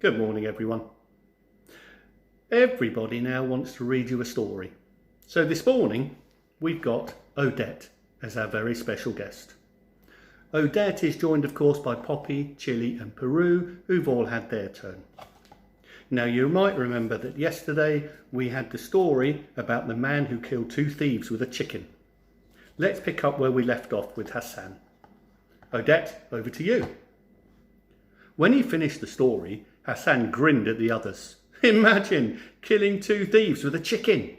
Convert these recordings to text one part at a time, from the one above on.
Good morning, everyone. Everybody now wants to read you a story. So this morning, we've got Odette as our very special guest. Odette is joined, of course, by Poppy, Chilli and Peru, who've all had their turn. Now, you might remember that yesterday we had the story about the man who killed two thieves with a chicken. Let's pick up where we left off with Hassan. Odette, over to you. When he finished the story, Hassan grinned at the others. Imagine killing two thieves with a chicken!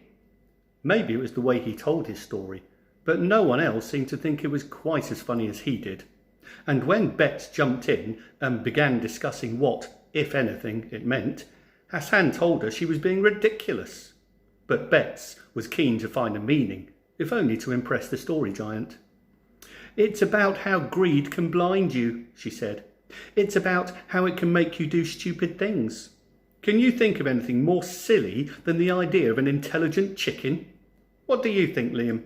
Maybe it was the way he told his story, but no one else seemed to think it was quite as funny as he did. And when Bets jumped in and began discussing what, if anything, it meant, Hassan told her she was being ridiculous. But Bets was keen to find a meaning, if only to impress the story giant. It's about how greed can blind you, she said. It's about how it can make you do stupid things. Can you think of anything more silly than the idea of an intelligent chicken? What do you think, Liam?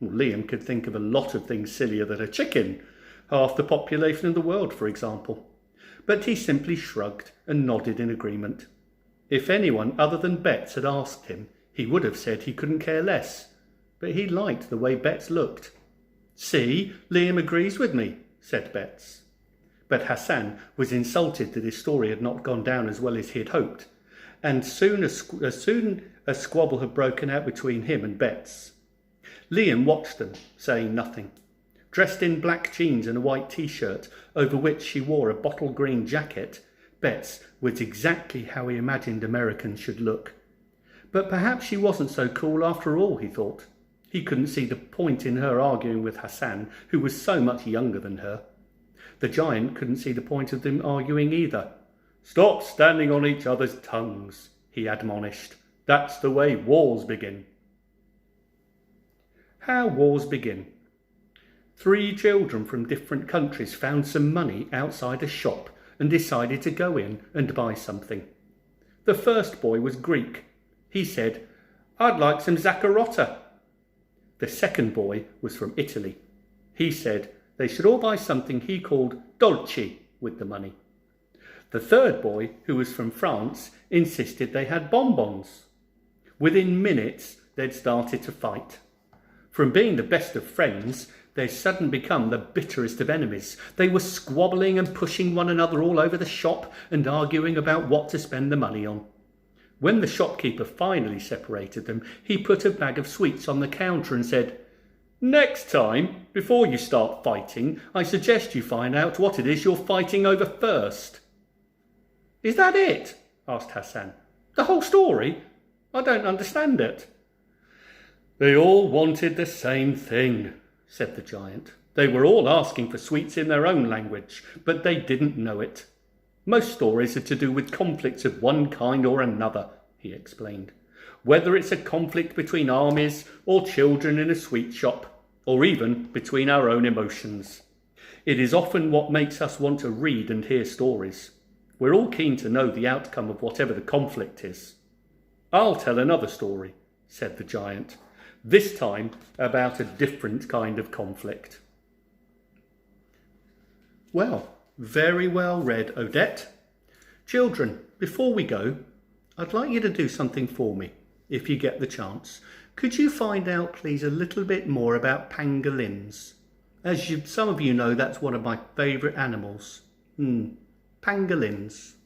Well, Liam could think of a lot of things sillier than a chicken. Half the population of the world, for example. But he simply shrugged and nodded in agreement. If anyone other than Bets had asked him, he would have said he couldn't care less. But he liked the way Bets looked. See, Liam agrees with me, said Bets. But Hassan was insulted that his story had not gone down as well as he had hoped, and as soon a squabble had broken out between him and Bets. Liam watched them, saying nothing. Dressed in black jeans and a white t-shirt, over which she wore a bottle green jacket, Bets was exactly how he imagined Americans should look. But perhaps she wasn't so cool after all, he thought. He couldn't see the point in her arguing with Hassan, who was so much younger than her. The giant couldn't see the point of them arguing either. Stop standing on each other's tongues, he admonished. That's the way wars begin. How wars begin. 3 children from different countries found some money outside a shop and decided to go in and buy something. The first boy was Greek. He said, "I'd like some zaccarotta." The second boy was from Italy. He said they should all buy something he called dolce with the money. The third boy, who was from France, insisted they had bonbons. Within minutes, they'd started to fight. From being the best of friends, they'd suddenly become the bitterest of enemies. They were squabbling and pushing one another all over the shop and arguing about what to spend the money on. When the shopkeeper finally separated them, he put a bag of sweets on the counter and said, "Next time, before you start fighting, I suggest you find out what it is you're fighting over first." "Is that it?" asked Hassan. "The whole story? I don't understand it." "They all wanted the same thing," said the giant. "They were all asking for sweets in their own language, but they didn't know it. Most stories are to do with conflicts of one kind or another," he explained. "Whether it's a conflict between armies or children in a sweet shop, or even between our own emotions. It is often what makes us want to read and hear stories. We're all keen to know the outcome of whatever the conflict is." "I'll tell another story," said the giant, "this time about a different kind of conflict." Well, very well read, Odette. Children, before we go, I'd like you to do something for me, if you get the chance. Could you find out, please, a little bit more about pangolins? Some of you know, that's one of my favourite animals. Pangolins.